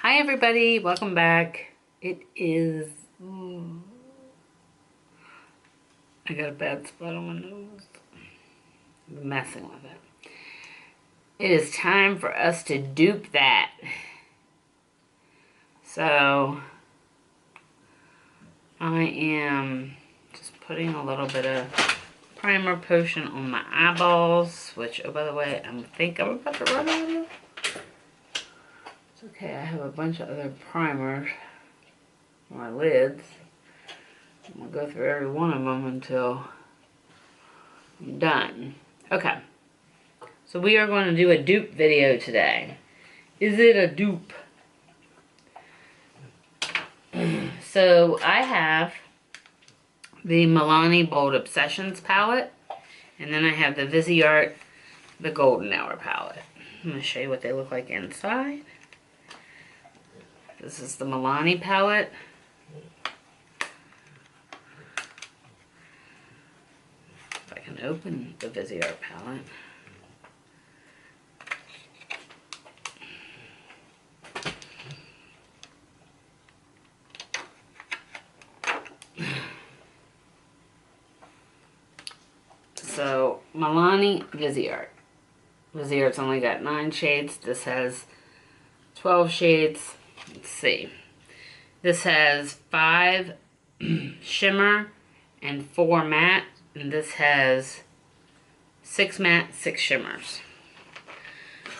Hi everybody, welcome back. It is, I got a bad spot on my nose. I'm messing with it. It is time for us to dupe that. So, I am just putting a little bit of primer potion on my eyeballs, which, oh by the way, I think I'm about to run out of. It's okay, I have a bunch of other primers on my lids. I'm going to go through every one of them until I'm done. Okay, so we are going to do a dupe video today. Is it a dupe? So I have the Milani Bold Obsessions palette, and then I have the Viseart, the Golden Hour palette. I'm going to show you what they look like inside. This is the Milani palette. If I can open the Viseart palette. So, Milani, Viseart. Viseart's only got 9 shades. This has 12 shades. Let's see. This has 5 shimmer and 4 matte. And this has 6 matte, 6 shimmers.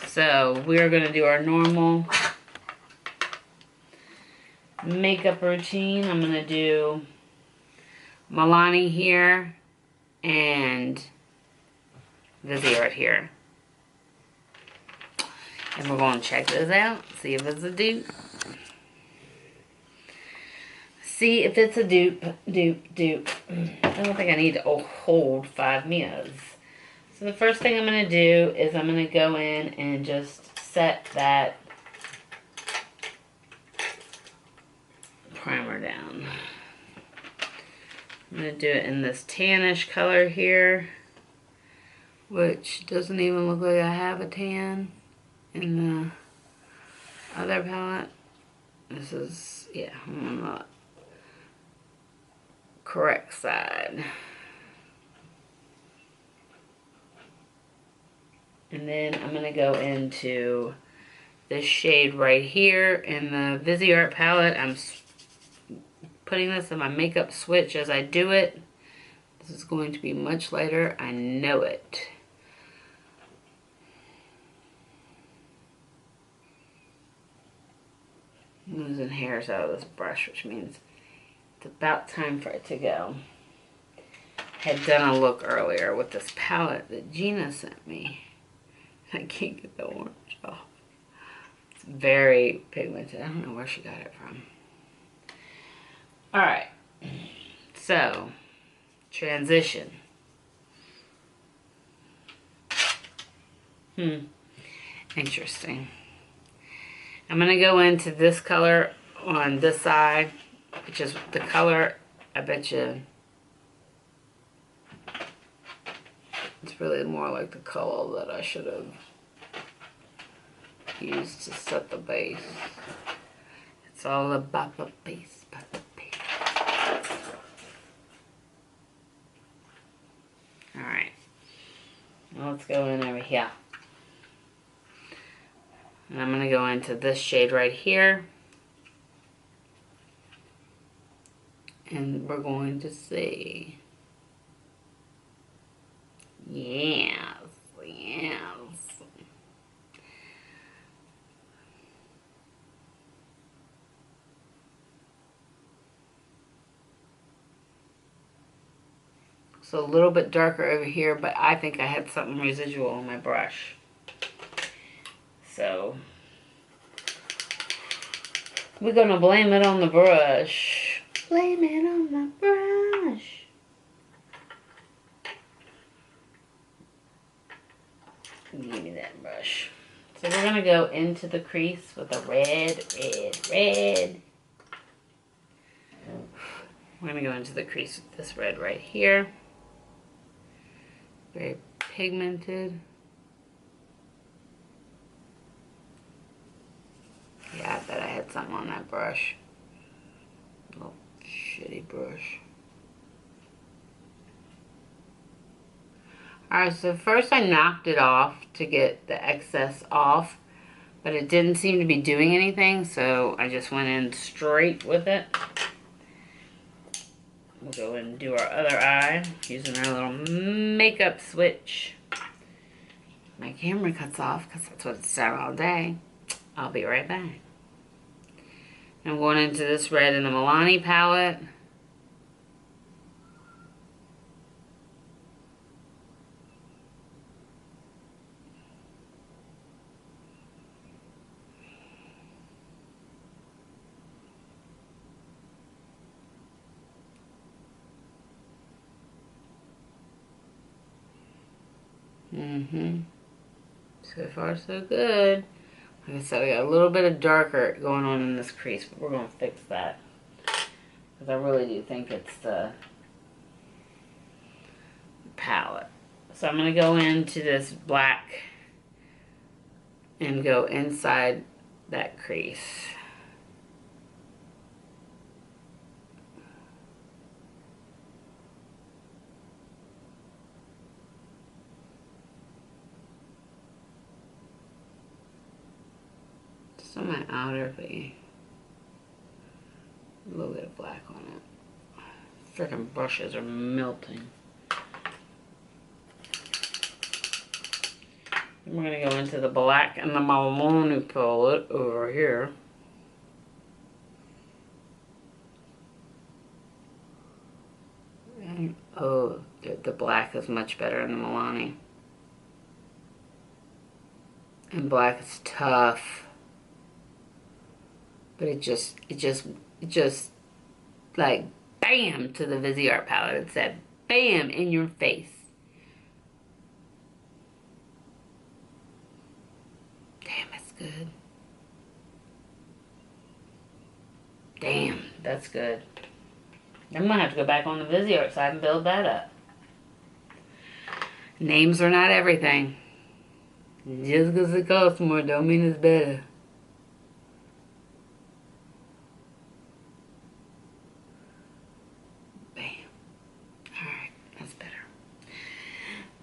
So, we're going to do our normal makeup routine. I'm going to do Milani here and Viseart here. And we're going to check this out, see if it's a dupe. See if it's a dupe. I don't think I need to hold 5 Mias. So the first thing I'm going to do is I'm going to go in and just set that primer down. I'm going to do it in this tannish color here, which doesn't even look like I have a tan in the other palette. This is, yeah, I'm on the correct side. And then I'm going to go into this shade right here in the Viseart palette. I'm putting this in my makeup switch as I do it. This is going to be much lighter. I know it. I'm losing hairs out of this brush, which means it's about time for it to go. I had done a look earlier with this palette that Gina sent me. I can't get the orange off. It's very pigmented. I don't know where she got it from. Alright, so, transition. Interesting. I'm going to go into this color on this side, which is the color, I bet you, it's really more like the color that I should have used to set the base. It's all about the base, Alright, now let's go in over here. And I'm going to go into this shade right here. And we're going to see. Yes. So a little bit darker over here, but I think I had something residual on my brush. So we're going to blame it on the brush. Blame it on the brush. Give me that brush. So we're going to go into the crease with a red. We're going to go into the crease with this red right here. Very pigmented. Yeah, I bet I had something on that brush. Little shitty brush. Alright, so first I knocked it off to get the excess off, but it didn't seem to be doing anything, so I just went in straight with it. We'll go and do our other eye using our little makeup switch. My camera cuts off because that's what it's done all day. I'll be right back. I'm going into this red in the Milani palette. So far, so good. Like I said, I got a little bit of darker going on in this crease, but we're going to fix that. Because I really do think it's the palette. So I'm going to go into this black and go inside that crease. Just on my outer V. A little bit of black on it. Freaking brushes are melting. And we're going to go into the black and the Milani palette over here. And, oh, the black is much better in the Milani. And black is tough. But it just like bam to the Viseart palette. It said bam in your face. Damn, that's good. Damn, that's good. I'm gonna have to go back on the Viseart side and build that up. Names are not everything. Just because it costs more don't mean it's better.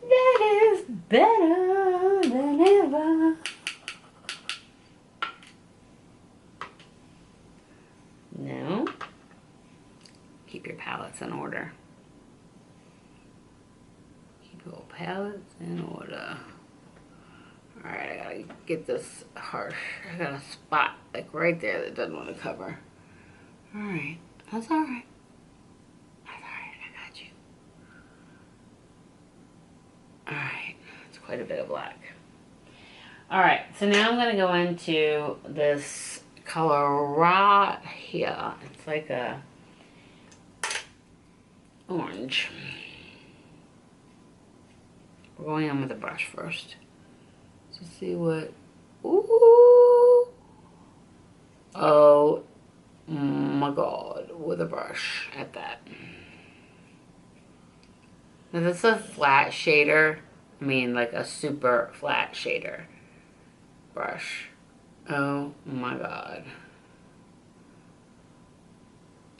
That is better than ever. Now, keep your palettes in order. Keep your palettes in order. Alright, I gotta get this harsh. I got a spot like right there that doesn't want to cover. Alright, that's alright. Alright, it's quite a bit of black. Alright, so now I'm going to go into this color right here. It's like a orange. We're going in with the brush first. To see what... Ooh! Oh my god, with a brush at that. Now this is a flat shader. I mean like a super flat shader brush. Oh my god.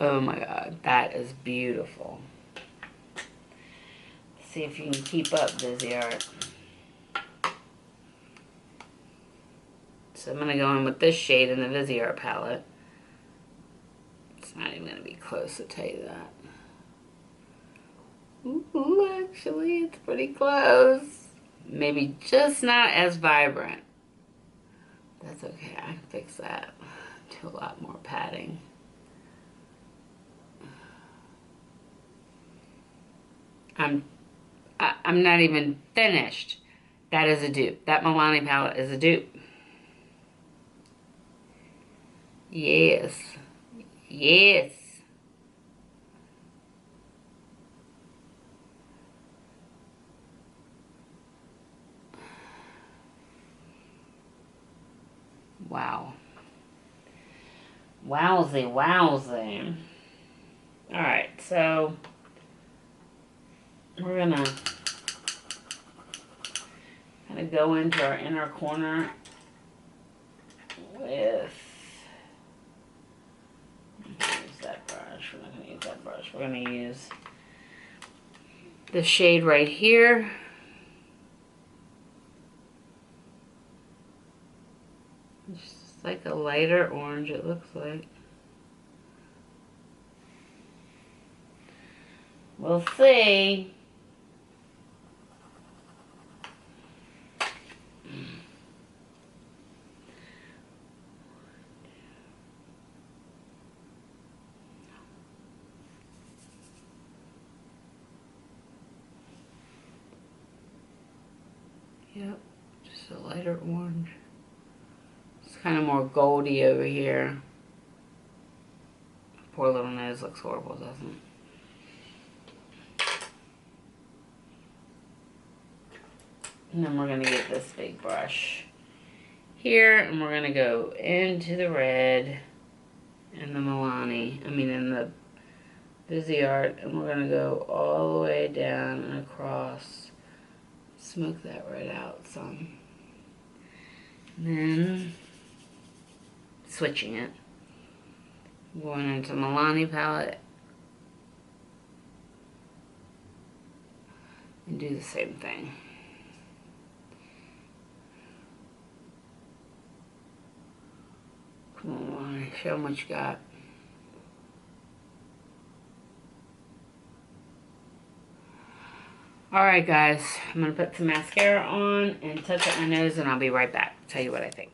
Oh my god, that is beautiful. Let's see if you can keep up, Viseart. So I'm going to go in with this shade in the Viseart palette. It's not even going to be close, to tell you that. Ooh, actually, it's pretty close. Maybe just not as vibrant. That's okay, I can fix that. Do a lot more padding. I'm not even finished. That is a dupe. That Milani palette is a dupe. Yes. Yes. Wowzy, wowzy. Alright, so we're gonna kind of go into our inner corner with, use that brush. We're not gonna use that brush. We're gonna use the shade right here. It's just like a lighter orange, it looks like. We'll see. Yep, just a lighter orange. It's kind of more goldy over here. Poor little nose looks horrible, doesn't it? And then we're going to get this big brush here, and we're going to go into the red in the in the Viseart, and we're going to go all the way down and across. Smoke that right out some. And then switching it. Going into Milani palette. And do the same thing. Come on, Milani, show them what you got. Alright guys, I'm going to put some mascara on and touch up my nose, and I'll be right back. Tell you what I think.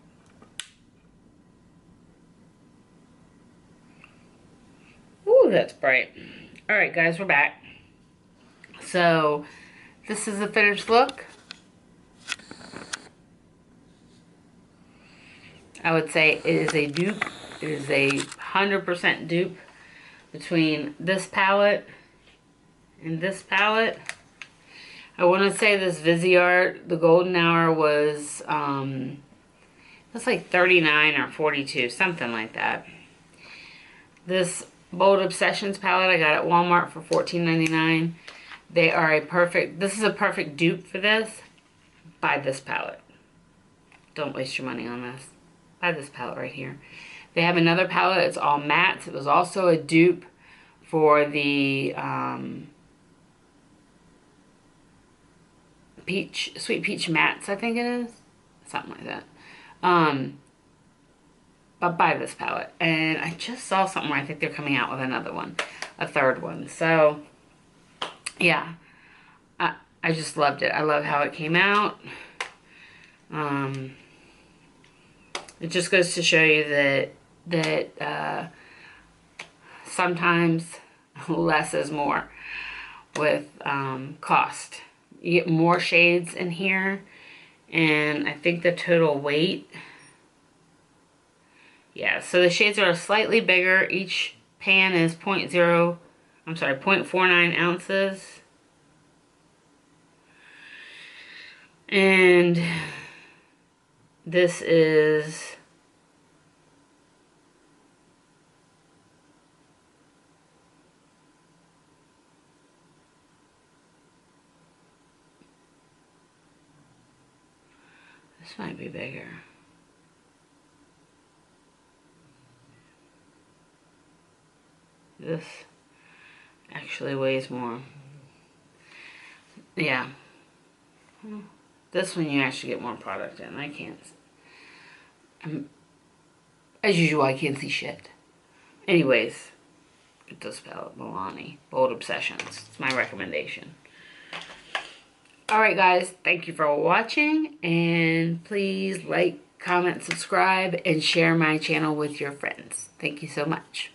Ooh, that's bright. Alright guys, we're back. So, this is the finished look. I would say it is a dupe. It is a 100% dupe between this palette and this palette. I want to say this Viseart, the Golden Hour, was it's like 39 or 42, something like that. This Bold Obsessions palette I got at Walmart for $14.99. They are a perfect, this is a perfect dupe for this. Buy this palette. Don't waste your money on this. Buy this palette right here. They have another palette, it's all mattes. It was also a dupe for the Sweet Peach Mattes, I think it is. Something like that. But buy this palette. And I just saw something where I think they're coming out with another one. A third one. So, yeah. I just loved it. I love how it came out. It just goes to show you that sometimes less is more with cost. You get more shades in here, and I think the total weight, yeah, so the shades are slightly bigger. Each pan is 0.49 ounces. And this is this might be bigger. This actually weighs more. Yeah. This one you actually get more product in. I can't. As usual, I can't see shit. Anyways, get this palette, Milani. Bold Obsessions. It's my recommendation. Alright guys, thank you for watching, and please like, comment, subscribe, and share my channel with your friends. Thank you so much.